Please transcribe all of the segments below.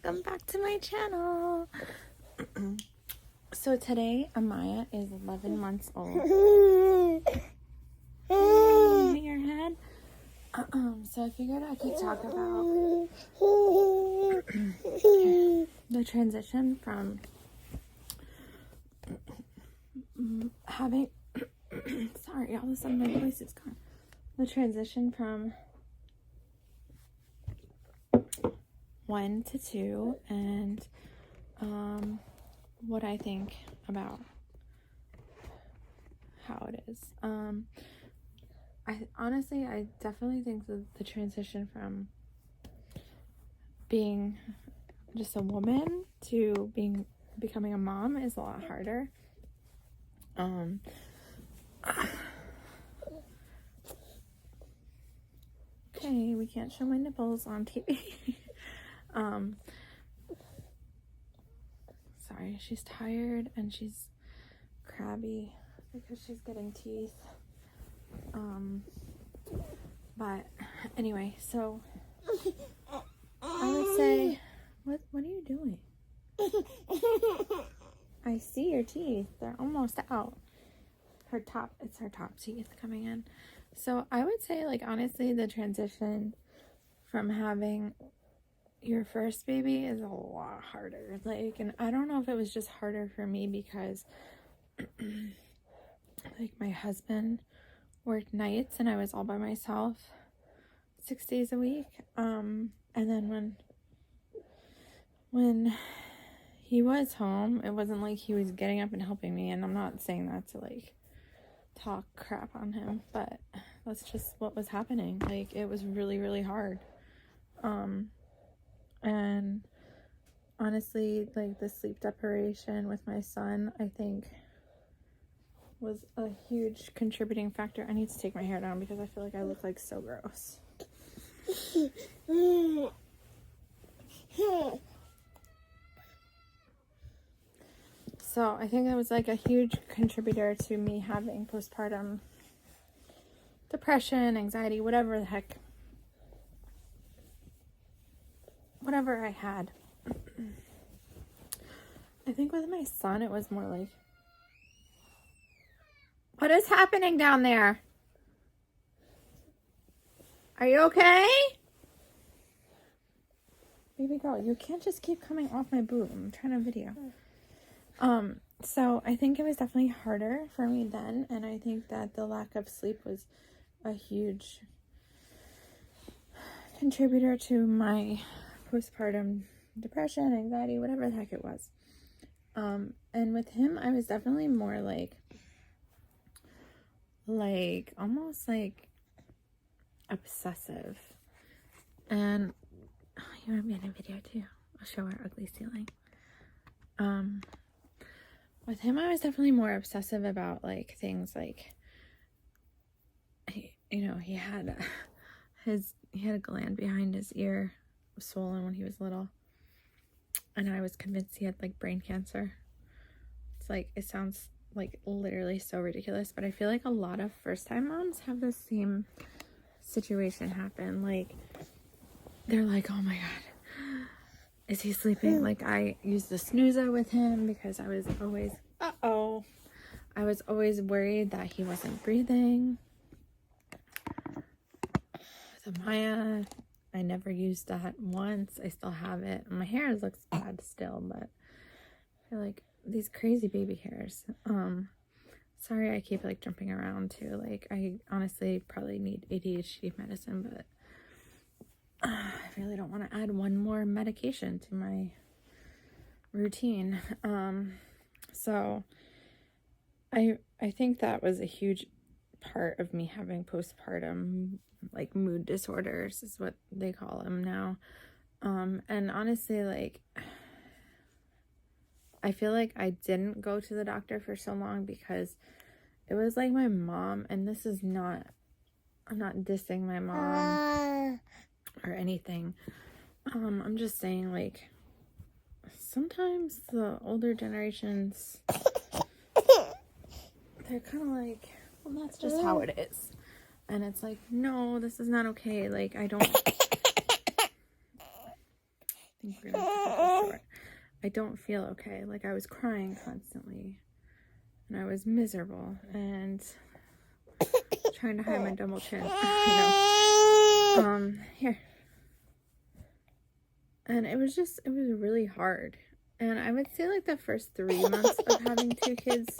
welcome back to my channel. So today Amaya is 11 months old. Hit your head. So I figured I could talk about the transition from having sorry, all of a sudden my voice is gone. The transition from 1 to 2 and what I think about how it is. I definitely think that the transition from being just a woman to becoming a mom is a lot harder. Okay, we can't show my nipples on TV. Sorry, she's tired and she's crabby because she's getting teeth. But anyway, so I would say, what are you doing? I see your teeth. They're almost out. It's her top teeth coming in. So I would say, like, honestly, the transition from having your first baby is a lot harder. Like, and I don't know if it was just harder for me because like my husband worked nights and I was all by myself 6 days a week. And then when he was home, it wasn't like he was getting up and helping me, and I'm not saying that to like talk crap on him, but that's just what was happening. Like, it was really, really hard. And honestly, like, the sleep deprivation with my son, I think, was a huge contributing factor. I need to take my hair down because I feel like I look like so gross. So I think that was like a huge contributor to me having postpartum depression, anxiety, whatever I had. I think with my son, it was more like, what is happening down there? Are you okay? Baby girl, you can't just keep coming off my boob. I'm trying to video. So I think it was definitely harder for me then, and I think that the lack of sleep was a huge contributor to my postpartum depression, anxiety, whatever the heck it was. And with him, I was definitely more like almost like obsessive. And you want me in a video too? I'll show our ugly ceiling. With him, I was definitely more obsessive about like things like, he had a gland behind his ear swollen when he was little, and I was convinced he had like brain cancer. It's like, it sounds like literally so ridiculous, but I feel like a lot of first-time moms have the same situation happen. Like, they're like, oh my god, is he sleeping? Like, I used the snoozer with him because I was always worried that he wasn't breathing. With Amaya, I never used that once. I still have it. My hair looks bad still, but I feel like these crazy baby hairs. Sorry, I keep like jumping around too. Like, I honestly probably need ADHD medicine, but I really don't want to add one more medication to my routine. So I think that was a huge part of me having postpartum, like, mood disorders is what they call them now. And honestly, like, I feel like I didn't go to the doctor for so long because it was like my mom, and I'm not dissing my mom or anything. I'm just saying, like, sometimes the older generations, they're kind of like, well, that's just how it is. And it's like, no, this is not okay. Like, I don't think we're gonna have to cut this short. I don't feel okay. Like, I was crying constantly, and I was miserable, and trying to hide my double chin. Here. And it was really hard. And I would say, like, the first 3 months of having 2 kids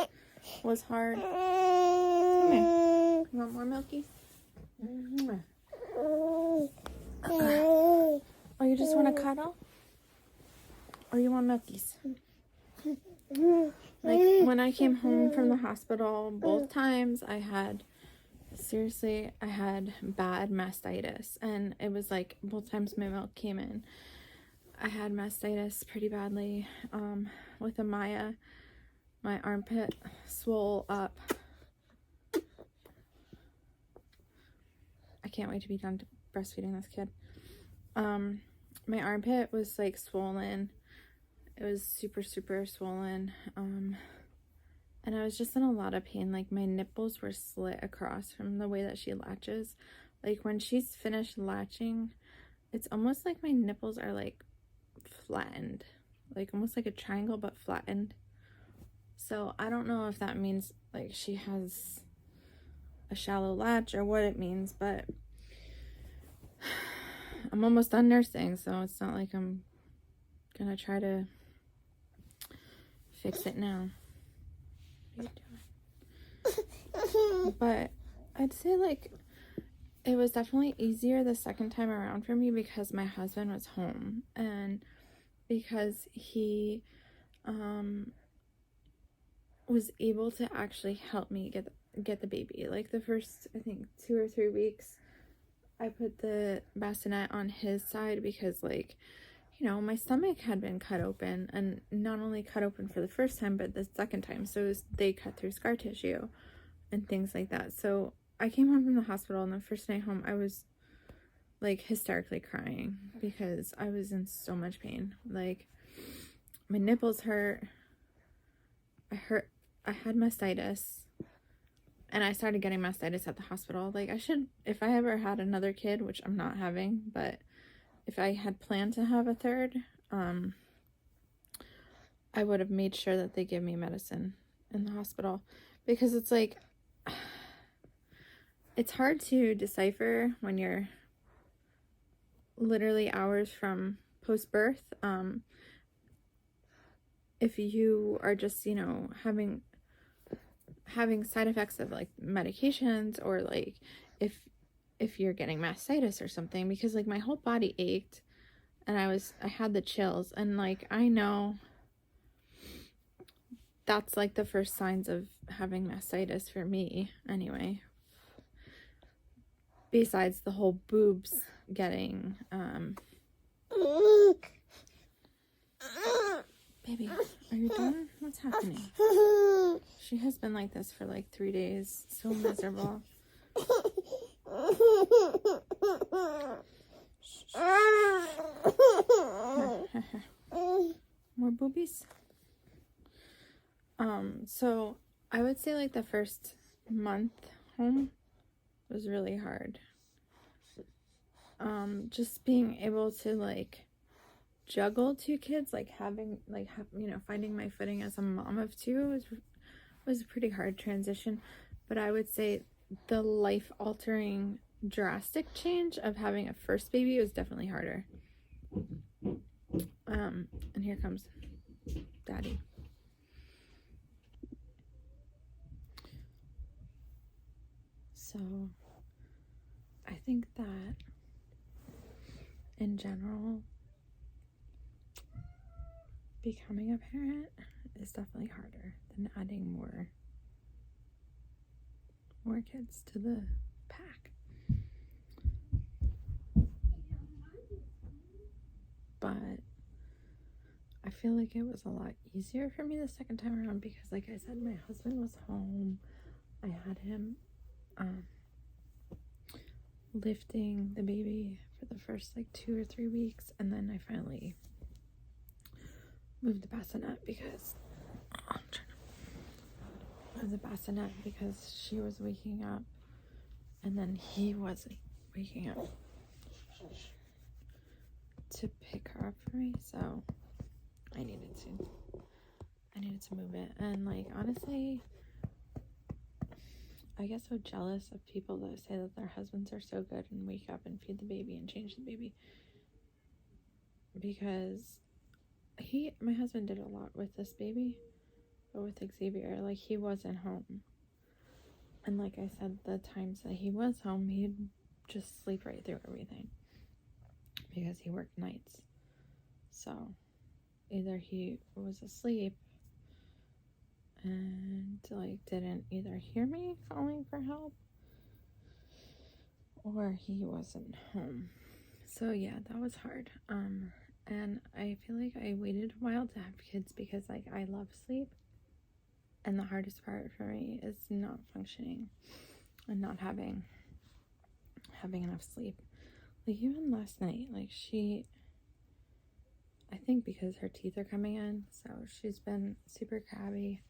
was hard. Come here. You want more milky? Oh, you just want to cuddle? Or you want milkies? Like, when I came home from the hospital, both times I had bad mastitis. And it was like, both times my milk came in, I had mastitis pretty badly. With Amaya, my armpit swole up. I can't wait to be done breastfeeding this kid. My armpit was like swollen. It was super, super swollen. And I was just in a lot of pain. Like, my nipples were slit across from the way that she latches. Like, when she's finished latching, it's almost like my nipples are like flattened, like almost like a triangle but flattened. So I don't know if that means like she has a shallow latch or what it means, but I'm almost done nursing, so it's not like I'm gonna try to fix it now. What are you doing? But I'd say like it was definitely easier the second time around for me because my husband was home, and because he was able to actually help me get the baby. Like, the first, I think, 2 or 3 weeks, I put the bassinet on his side because, like, you know, my stomach had been cut open, and not only cut open for the first time, but the second time. So they cut through scar tissue and things like that. So I came home from the hospital, and the first night home, I was like hysterically crying because I was in so much pain. Like, my nipples hurt. I had mastitis, and I started getting mastitis at the hospital. Like, I should, if I ever had another kid, which I'm not having, but if I had planned to have a third, I would have made sure that they give me medicine in the hospital, because it's like, it's hard to decipher when you're literally hours from post-birth. If you are just, you know, having side effects of like medications, or like if you're getting mastitis or something, because like my whole body ached, and I had the chills, and like I know that's like the first signs of having mastitis for me anyway, besides the whole boobs getting baby, are you done? What's happening? She has been like this for like 3 days. So miserable. More boobies. So I would say like the first month home was really hard. Just being able to like juggle 2 kids, like you know, finding my footing as a mom of 2 was a pretty hard transition. But I would say the life-altering drastic change of having a first baby was definitely harder. And here comes Daddy. So I think that in general, becoming a parent is definitely harder than adding more kids to the pack. But I feel like it was a lot easier for me the second time around because, like I said, my husband was home. I had him lifting the baby for the first like 2 or 3 weeks, and then I finally moved the bassinet because she was waking up, and then he wasn't waking up to pick her up for me, so I needed to move it. And like, honestly, I get so jealous of people that say that their husbands are so good and wake up and feed the baby and change the baby, because my husband did a lot with this baby, but with Xavier, like, he wasn't home. And like I said, the times that he was home, he'd just sleep right through everything because he worked nights. So either he was asleep and like didn't either hear me calling for help, or he wasn't home. So yeah, that was hard. And I feel like I waited a while to have kids because like I love sleep, and the hardest part for me is not functioning and not having enough sleep. Like even last night, like I think because her teeth are coming in, so she's been super crabby.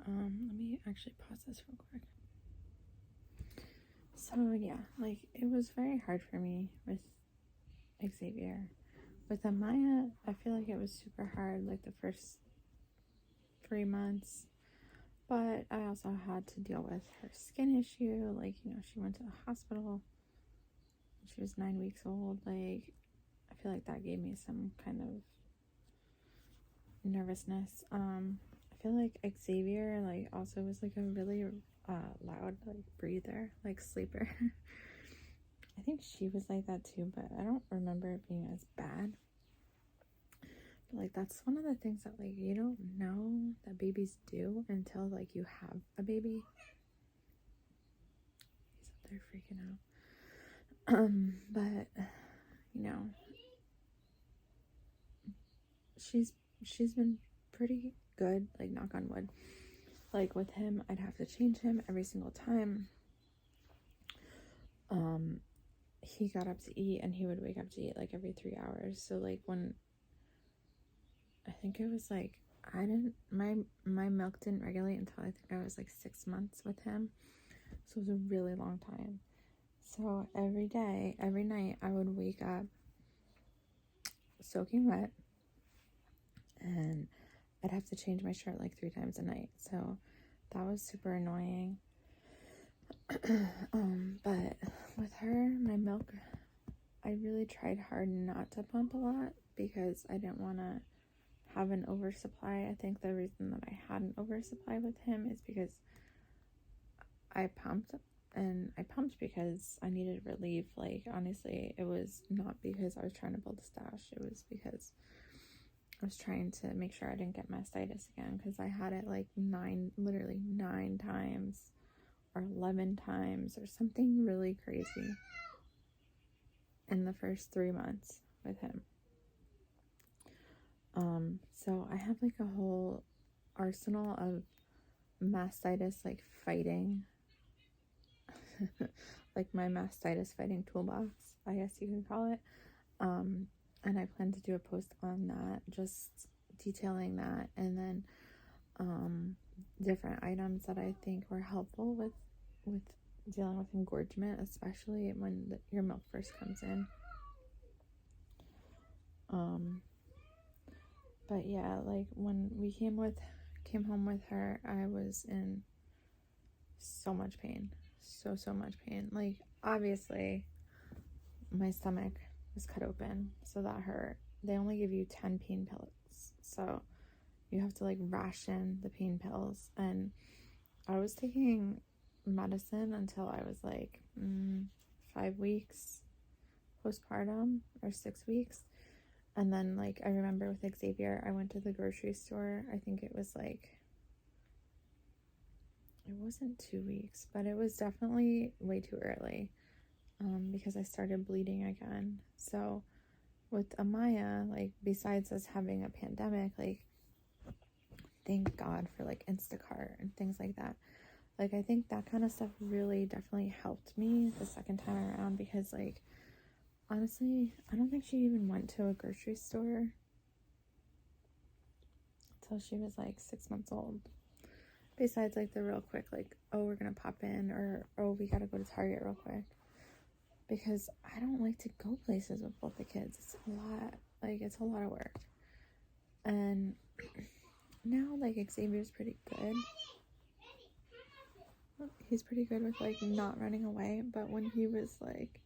Let me actually pause this real quick. So yeah, like it was very hard for me with Xavier. With Amaya, I feel like it was super hard, like the first 3 months. But I also had to deal with her skin issue. Like, you know, she went to the hospital. She was 9 weeks old. Like, I feel like that gave me some kind of nervousness. I feel like Xavier, like, also was like a really loud, like, breather, like sleeper. I think she was like that too, but I don't remember it being as bad. But like, that's one of the things that like you don't know that babies do until like you have a baby. He's up there freaking out. But you know, she's been pretty good, like knock on wood. Like with him, I'd have to change him every single time. He got up to eat, and he would wake up to eat like every 3 hours. So like when I think it was like my milk didn't regulate until I think I was like 6 months with him. So it was a really long time. So every day, every night, I would wake up soaking wet, and I'd have to change my shirt like 3 times a night. So that was super annoying. But with her, my milk, I really tried hard not to pump a lot because I didn't want to have an oversupply. I think the reason that I had an oversupply with him is because I pumped because I needed relief. Like, honestly, it was not because I was trying to build a stash. It was because I was trying to make sure I didn't get mastitis again, because I had it like literally 9 times or 11 times or something really crazy in the first 3 months with him. So I have like a whole arsenal of mastitis like fighting like my mastitis fighting toolbox, I guess you could call it. And I plan to do a post on that, just detailing that, and then different items that I think were helpful with dealing with engorgement, especially when your milk first comes in. But yeah, like when we came home with her, I was in so much pain. So much pain. Like, obviously my stomach was cut open, so that hurt. They only give you 10 pain pills, so you have to like ration the pain pills. And I was taking medicine until I was like 5 weeks postpartum, or 6 weeks. And then like I remember with Xavier, I went to the grocery store. I think it was like, it wasn't 2 weeks, but it was definitely way too early, because I started bleeding again. So with Amaya, like, besides us having a pandemic, like, thank God for like Instacart and things like that. Like, I think that kind of stuff really definitely helped me the second time around, because like, honestly, I don't think she even went to a grocery store until she was like 6 months old. Besides like the real quick, like, oh, we're gonna pop in, or oh, we gotta go to Target real quick. because I don't like to go places with both the kids. It's a lot, like, it's a lot of work. And now, like, Xavier's pretty good. He's pretty good with, like, not running away. But when he was, like,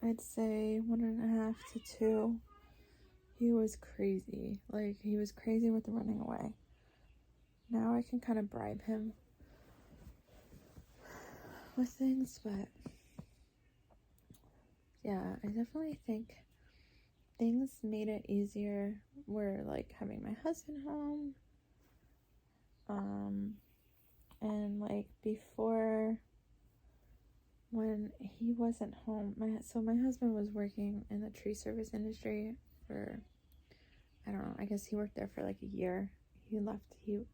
I'd say 1.5 to 2, he was crazy. Like, he was crazy with the running away. Now I can kind of bribe him with things, but yeah, I definitely think things made it easier. We're, like, having my husband home. And, like, before, when he wasn't home, my husband was working in the tree service industry for, I don't know, I guess he worked there for like a year. He left, he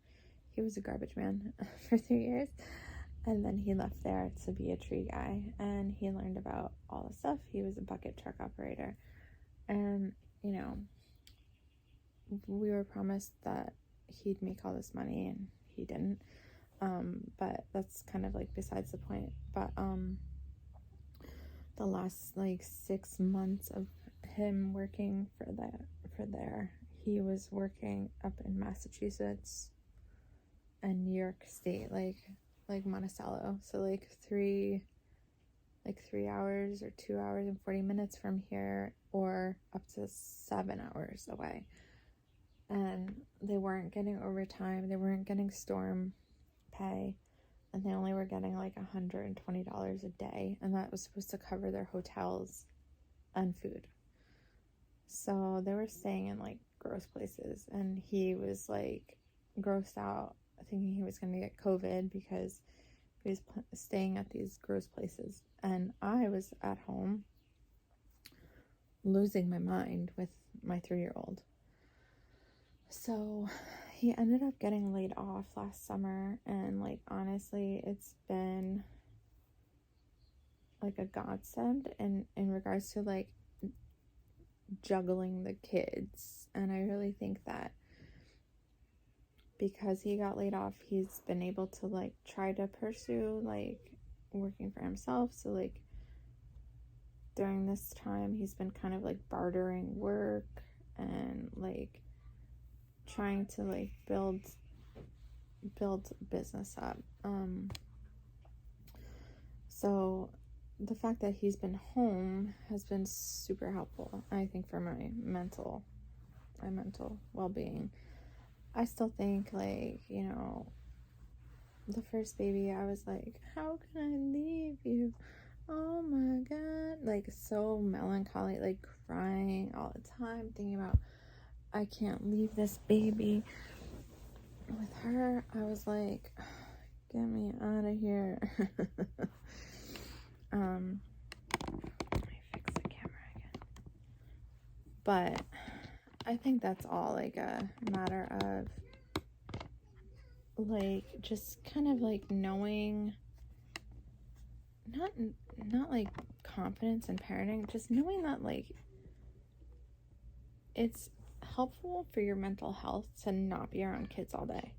was a garbage man for 3 years, and then he left there to be a tree guy, and he learned about all the stuff. He was a bucket truck operator, and, you know, we were promised that he'd make all this money, and he didn't. But that's kind of, like, besides the point. But the last, like, 6 months of him working for there, he was working up in Massachusetts and New York State, like Monticello, so like 3 hours or 2 hours and 40 minutes from here, or up to 7 hours away. And they weren't getting overtime, they weren't getting storm pay, and they only were getting like $120 a day, and that was supposed to cover their hotels and food. So they were staying in, like, gross places, and he was, like, grossed out, thinking he was going to get COVID because he was staying at these gross places. And I was at home losing my mind with my 3-year-old. So he ended up getting laid off last summer, and, like, honestly, it's been, like, a godsend in regards to, like, juggling the kids. And I really think that because he got laid off, he's been able to, like, try to pursue, like, working for himself. So, like, during this time, he's been kind of, like, bartering work and, like, trying to, like, build business up. So the fact that he's been home has been super helpful, I think, for my mental well-being. I still think, like, you know, the first baby, I was like, how can I leave you? Oh my God. Like, so melancholy, like, crying all the time, thinking about, I can't leave this baby. With her, I was like, get me out of here. Let me fix the camera again. But I think that's all, like, a matter of, like, just kind of, like, knowing, not like confidence in parenting, just knowing that, like, it's helpful for your mental health to not be around kids all day.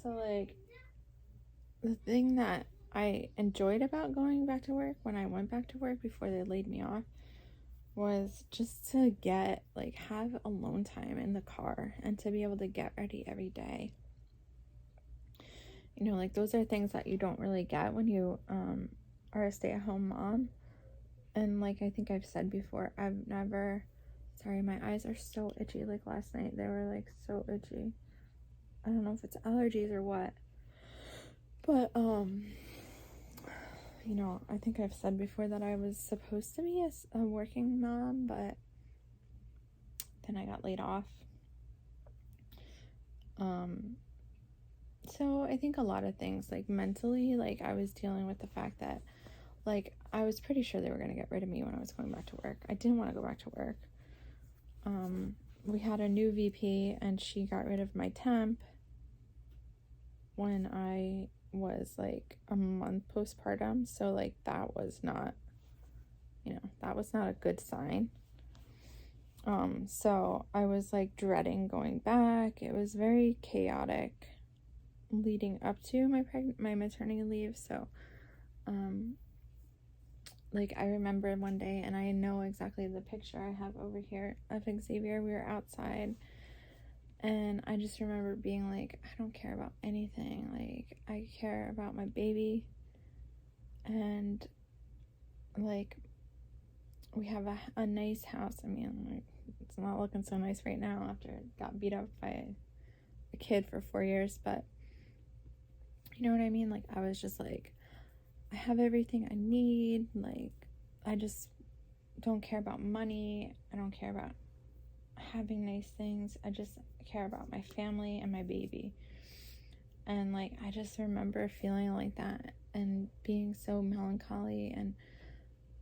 So, like, the thing that I enjoyed about going back to work, when I went back to work before they laid me off, was just to get, like, have alone time in the car and to be able to get ready every day. You know, like, those are things that you don't really get when you are a stay-at-home mom. And, like, I think I've said before, sorry, my eyes are so itchy. Like, last night they were, like, so itchy. I don't know if it's allergies or what, but you know, I think I've said before that I was supposed to be a working mom, but then I got laid off. So I think a lot of things, like, mentally, like, I was dealing with the fact that, like, I was pretty sure they were going to get rid of me when I was going back to work. I didn't want to go back to work. We had a new VP, and she got rid of my temp when I was, like, a month postpartum. So, like, that was not a good sign. So I was, like, dreading going back. It was very chaotic leading up to my maternity leave. So, like, I remember one day, and I know exactly the picture I have over here of Xavier. We were outside, and I just remember being like, I don't care about anything. Like, I care about my baby, and, like, we have a nice house. I mean, like, it's not looking so nice right now after it got beat up by a kid for 4 years, but you know what I mean? Like, I was just like, I have everything I need. Like, I just don't care about money. I don't care about having nice things. I just care about my family and my baby. And, like, I just remember feeling like that and being so melancholy and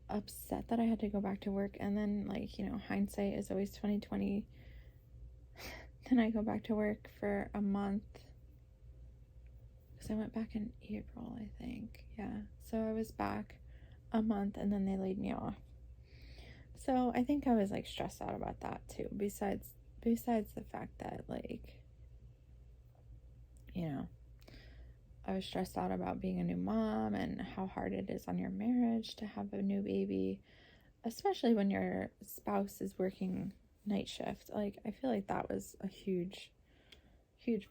upset that I had to go back to work. And then, like, you know, hindsight is always 2020. Then I go back to work for a month, because I went back in April, I think. Yeah, so I was back a month, and then they laid me off. So I think I was, like, stressed out about that too, besides the fact that, like, you know, I was stressed out about being a new mom and how hard it is on your marriage to have a new baby, especially when your spouse is working night shift. Like, I feel like that was a huge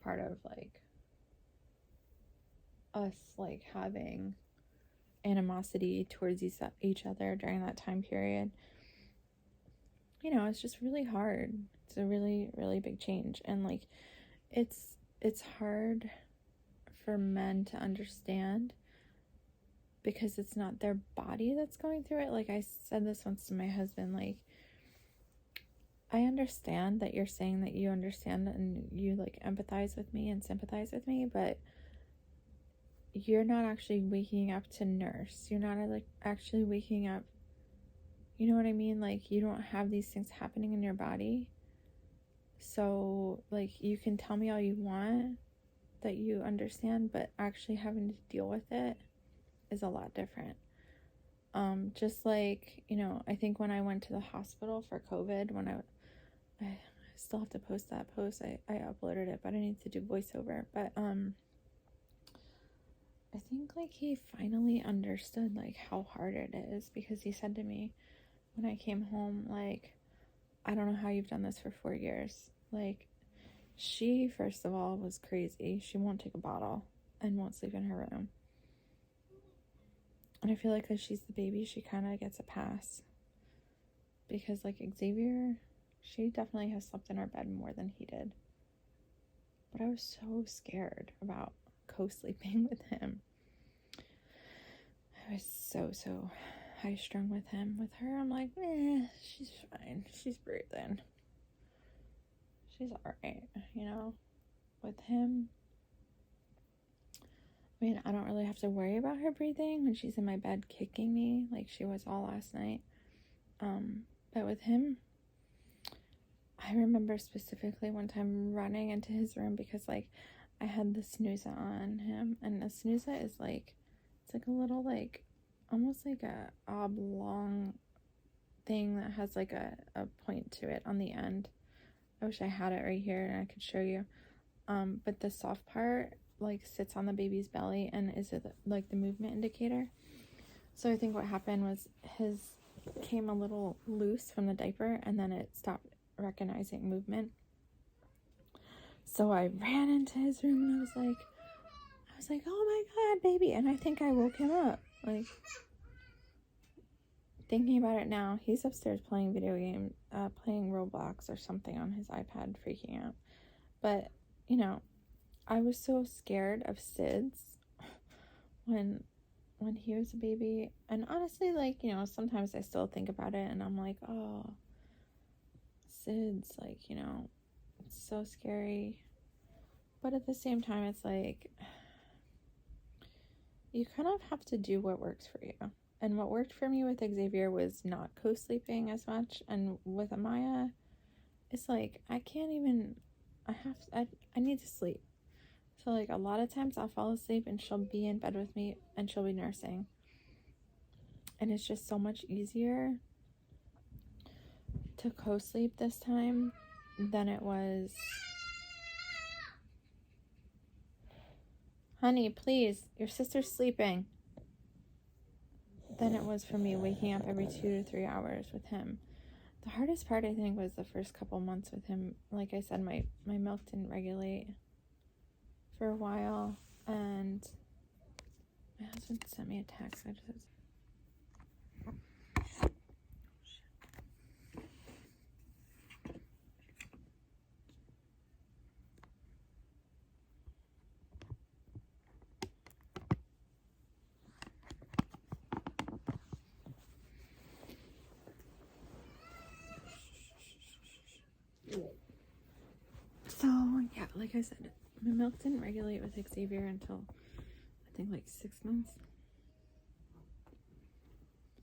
part of, like, us, like, having animosity towards each other during that time period. You know, it's just really hard. It's a really, really big change. And, like, it's hard for men to understand because it's not their body that's going through it. Like, I said this once to my husband, like, I understand that you're saying that you understand and you, like, empathize with me and sympathize with me, but you're not actually waking up to nurse. You're not, like, actually waking up. You know what I mean? Like, you don't have these things happening in your body. So, like, you can tell me all you want that you understand, but actually having to deal with it is a lot different. Just like, you know, I think when I went to the hospital for COVID, when I still have to post that post. I uploaded it, but I need to do voiceover. But I think, like, he finally understood, like, how hard it is, because he said to me when I came home, like, I don't know how you've done this for 4 years. Like, she, first of all, was crazy. She won't take a bottle and won't sleep in her room. And I feel like because she's the baby, she kind of gets a pass. Because, like, Xavier, she definitely has slept in our bed more than he did. But I was so scared about co-sleeping with him. I was so high-strung with him. With her, I'm like, she's fine. She's breathing. She's alright, you know? With him, I mean, I don't really have to worry about her breathing when she's in my bed kicking me like she was all last night. But with him, I remember specifically one time running into his room because, like, I had the snoozer on him, and the snoozer is, like, it's like a little, like, almost like a oblong thing that has, like, a point to it on the end. I wish I had it right here and I could show you. But the soft part, like, sits on the baby's belly and is it, like, the movement indicator. So I think what happened was his came a little loose from the diaper, and then it stopped recognizing movement. So I ran into his room and I was like, oh my god, baby. And I think I woke him up. Like, thinking about it now, he's upstairs playing video games, playing Roblox or something on his iPad, freaking out. But, you know, I was so scared of SIDS when he was a baby. And honestly, like, you know, sometimes I still think about it and I'm like, oh, SIDS, like, you know, it's so scary. But at the same time, it's like, you kind of have to do what works for you. And what worked for me with Xavier was not co-sleeping as much. And with Amaya, it's like, I need to sleep. So, like, a lot of times I'll fall asleep and she'll be in bed with me and she'll be nursing. And it's just so much easier to co-sleep this time than it was. Honey, please, your sister's sleeping. than it was for me waking up every 2 to 3 hours with him. The hardest part, I think, was the first couple months with him. Like I said, my milk didn't regulate for a while, and my husband sent me a text. I just... So, yeah, like I said, my milk didn't regulate with Xavier until, I think, like 6 months.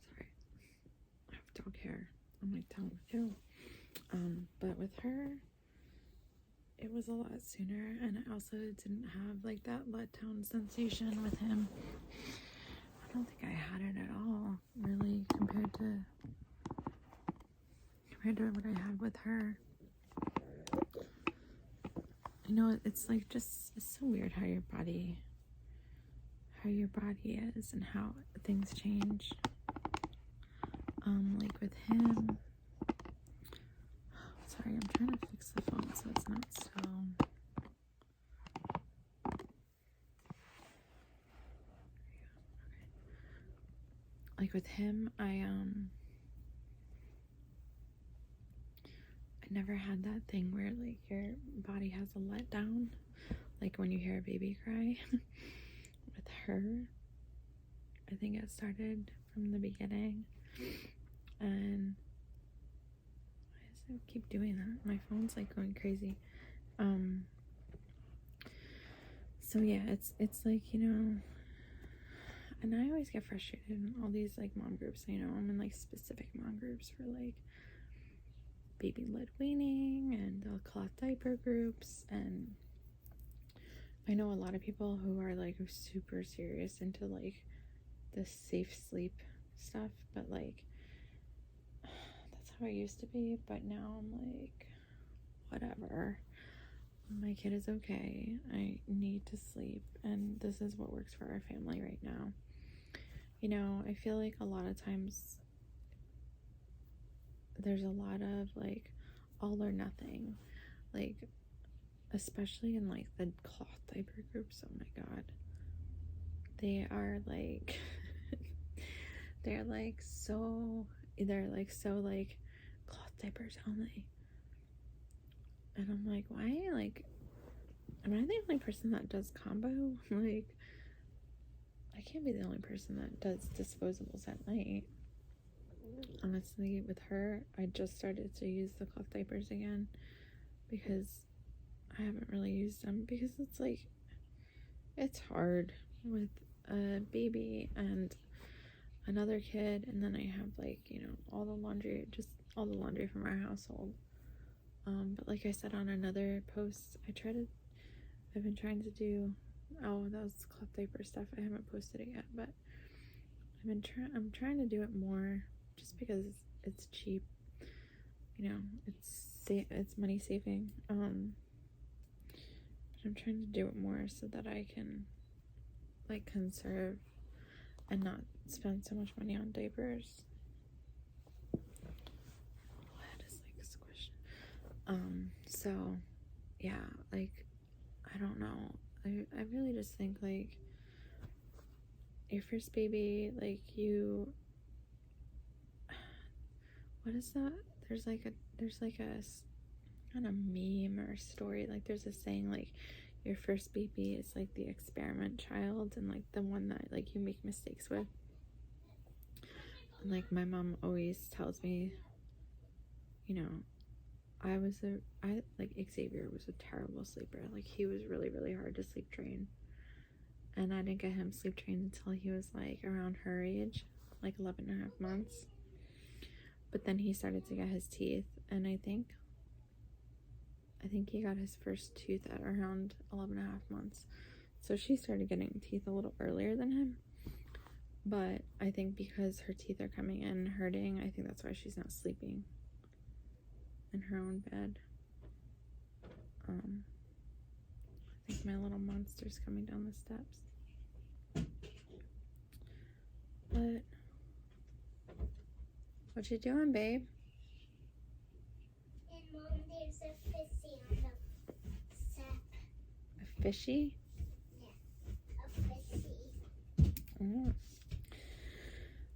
Sorry. I have dog hair on my tongue, too. But with her, it was a lot sooner, and I also didn't have, like, that letdown sensation with him. I don't think I had it at all, really, compared to what I had with her. You know, it's like just, it's so weird how your body is and how things change. Like with him, sorry, I'm trying to fix the phone so it's not so... Like with him, I never had that thing where like your body has a letdown, like when you hear a baby cry. With her, I think it started from the beginning, and why does it keep doing that? My phone's like going crazy. So yeah, it's like, you know, and I always get frustrated in all these like mom groups. You know, I'm in like specific mom groups for like baby led weaning and the cloth diaper groups, and I know a lot of people who are like super serious into like the safe sleep stuff, but like that's how I used to be. But now I'm like, whatever, my kid is okay, I need to sleep, and this is what works for our family right now. You know, I feel like a lot of times there's a lot of like all or nothing, like especially in like the cloth diaper groups. Oh my god, they are like they're like so cloth diapers only, and I'm like, why? Like, am I the only person that does combo? Like, I can't be the only person that does disposables at night. Honestly, with her, I just started to use the cloth diapers again because I haven't really used them, because it's like, it's hard with a baby and another kid, and then I have like, you know, all the laundry from our household. But like I said on another post, I've been trying to do, oh, that was cloth diaper stuff. I haven't posted it yet, but I'm trying to do it more just because it's cheap, you know, it's money saving. But I'm trying to do it more so that I can like conserve and not spend so much money on diapers. My head is like squished. So yeah, like, I don't know. I really just think like your first baby, like what is that? There's like a not a meme or a story. Like there's a saying like your first baby is like the experiment child, and like the one that like you make mistakes with. And like my mom always tells me, you know, Xavier was a terrible sleeper. Like he was really, really hard to sleep train. And I didn't get him sleep trained until he was like around her age, like 11 and a half months. But then he started to get his teeth, and I think he got his first tooth at around 11 and a half months. So she started getting teeth a little earlier than him. But I think because her teeth are coming in and hurting, I think that's why she's not sleeping in her own bed. I think my little monster's coming down the steps. But What you doing, babe? And Mom, there's a fishy on the sap. A fishy? Yeah, a fishy. Mm.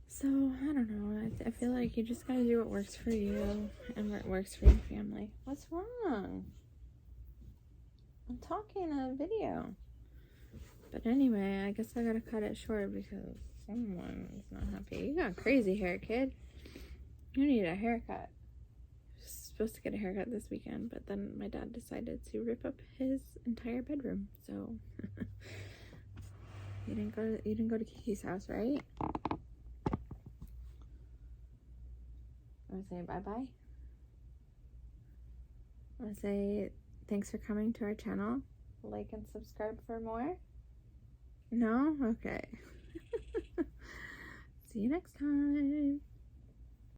So, I don't know. I feel like you just gotta do what works for you and what works for your family. What's wrong? I'm talking a video. But anyway, I guess I gotta cut it short because someone's not happy. You got crazy hair, kid. You need a haircut. I was supposed to get a haircut this weekend, but then my dad decided to rip up his entire bedroom. So you didn't go to Kiki's house, right? Want to say bye-bye? Want to say thanks for coming to our channel? Like and subscribe for more? No? Okay. See you next time.